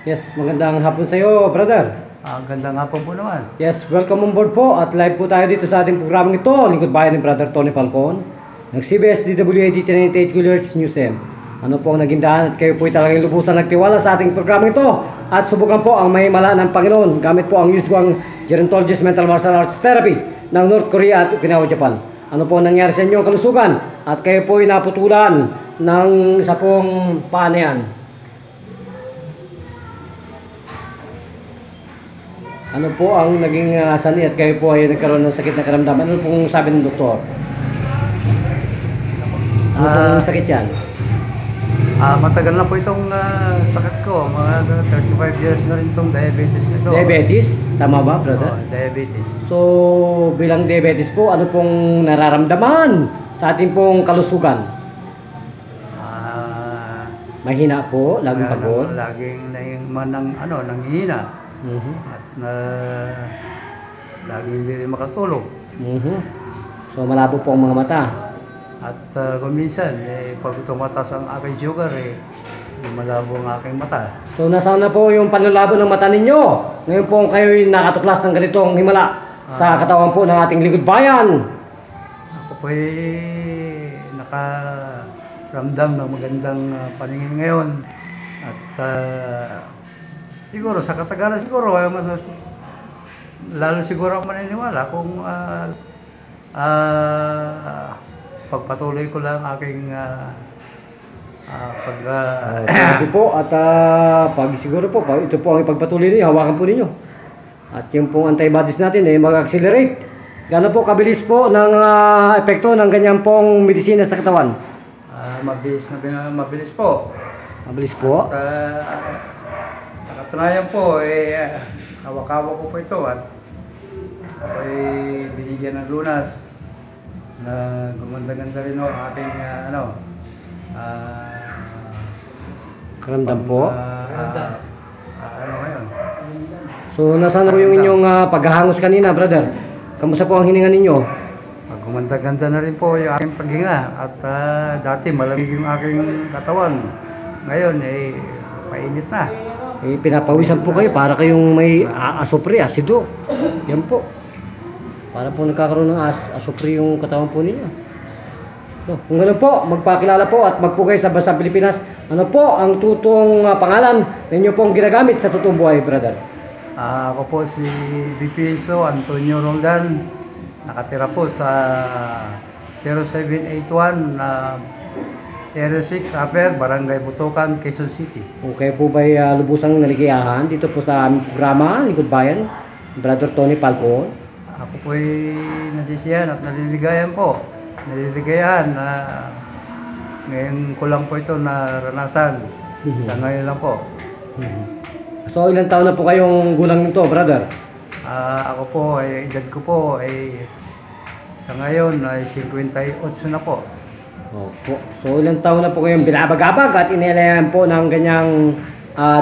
Yes, magandang hapon sa iyo, brother. Ganda nga po naman. Yes, welcome on board po at live po tayo dito sa ating programang ito, Lingkod Bayan ni Brother Tony Falcon, ng CBS DWAD 1098 kHz News M. Ano po ang naging daan at kayo po ay talagang lubusan nagtiwala sa ating programang ito at subukan po ang mahimala ng Panginoon gamit po ang Yuzhuang Gerontologist Mental Martial Arts Therapy ng North Korea at Okinawa, Japan. Ano po ang nangyari sa inyong kalusugan at kayo po ay naputulan ng isa pong paa na yan. Ano po ang naging sani at kayo po ay nagkaroon ng sakit na karamdaman? Ano pong sabi ng doktor? Ano pong sakit yan? Matagal na po itong sakit ko. Mga 35 years na rin itong diabetes nito. Diabetes? Tama ba, brother? Diabetes. So, bilang diabetes po, ano pong nararamdaman sa ating pong kalusugan? Mahina po, laging pagod? Laging nanghihina. At laging hindi rin makatulog. So, malabo po ang mga mata. At kung minsan, pag tumataas ang aking sugar, malabo ang aking mata. So, nasaan na po yung panlalabo ng mata ninyo? Ngayon po kayo'y nakatuklas ng ganitong himala sa katawan po ng ating Lingkod Bayan. Ako po'y nakaramdam ng magandang paningin ngayon. At siguro sa katagalan siguro lalo siguro ako maniniwala kung pagpatuloy ko lang aking sabi po at pag siguro po ito po ang ipagpatuloy niyo, hawakan po ninyo. At yung pong antibodies natin mag-accelerate. Gaano po kabilis po ng epekto ng ganyan pong medisina sa katawan? Mabilis po. Mabilis po. At, sa katunayan po, hawak-hawak ko po ito at ako'y binigyan ng lunas na gumanda-ganda rin ang aking karamdam po. Ano ngayon? So, nasaan po yung inyong paghahangos kanina, brother? Kamusta po ang hininga ninyo? Gumanda-ganda na rin po yung aking paghinga at dati malamig yung aking katawan. Ngayon, painit na. Pinapawisan po kayo para kayong may asopre, asido. Yan po. Para po nagkakaroon ng asopre yung katawan po ninyo. So, kung gano'n po, magpakilala po at magpo kayo sa Bansang Pilipinas. Ano po ang tutong pangalan ninyo pong ginagamit sa totoong buhay, brother? Ako po si BPSO Antonio Roldan. Nakatira po sa 0781 na Area 6, Upper, Barangay Butukan, Quezon City. Okay po ba'y lubusang naligayahan dito po sa aming programa, Lingkod Bayan, Brother Tony Falcon? Ako po'y nasisiyahan at naliligayan po. Naliligayahan na ngayon ko lang po ito naranasan. Sa ngayon lang po. So ilang taon na po kayong gulang nito, brother? Ako po, edad ko po ay sa ngayon ay 58 na po. Opo. So ilang taon na po kayong binabagabag at inilayan po ng ganyang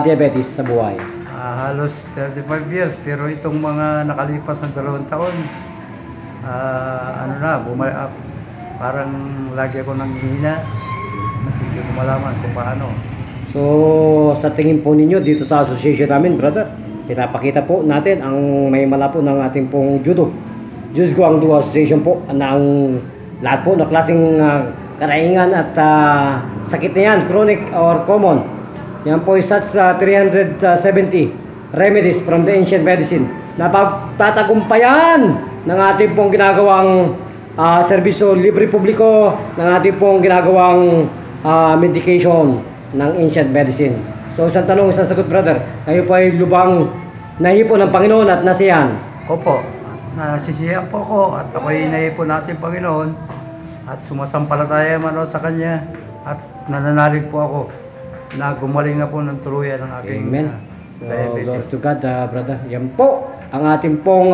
diabetes sa buhay? Halos 35 years pero itong mga nakalipas ng 2 taon, parang lagi ako nanghihina. Hindi ko malaman kung paano. So sa tingin po ninyo dito sa association namin, brother, pinapakita po natin ang may mala po ng ating pong judo. Yuzhuang Do Association po na ang lahat po na klaseng karaingan at sakit na yan, chronic or common. Yan po is such 370 remedies from the ancient medicine na pagtatagumpayan ng ating pong ginagawang serbisyo libre publiko, ng ating pong ginagawang medication ng ancient medicine. So isang tanong, isang sagot, brother. Kayo po ay lubang nahipo ng Panginoon at nasiyahan? Opo, nasisiyahan po ako at ako'y nahipo natin Panginoon. At sumasampalataya man ako sa Kanya at nananalig po ako na gumaling na po ng tuluyan ng aking diabetes. Glory to God, brother. Yan po ang ating pong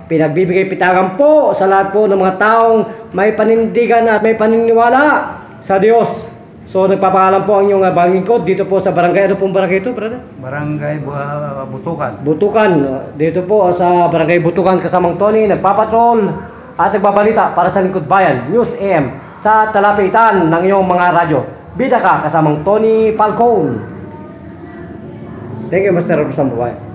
pinagbibigay pitagan po sa lahat po ng mga taong may panindigan at may paniniwala sa Diyos. So nagpapangalan po ang inyong lingkod dito po sa barangay. Ano pong barangay ito, brother? Barangay Butukan. Butukan. Dito po sa barangay Butukan kasamang Tony, nagpapatrol at nagbabalita para sa Lingkod Bayan, News AM, sa talapitan ng iyong mga radyo. Bida ka kasamang Tony Falcon. Thank you, Master Rosam Buhay.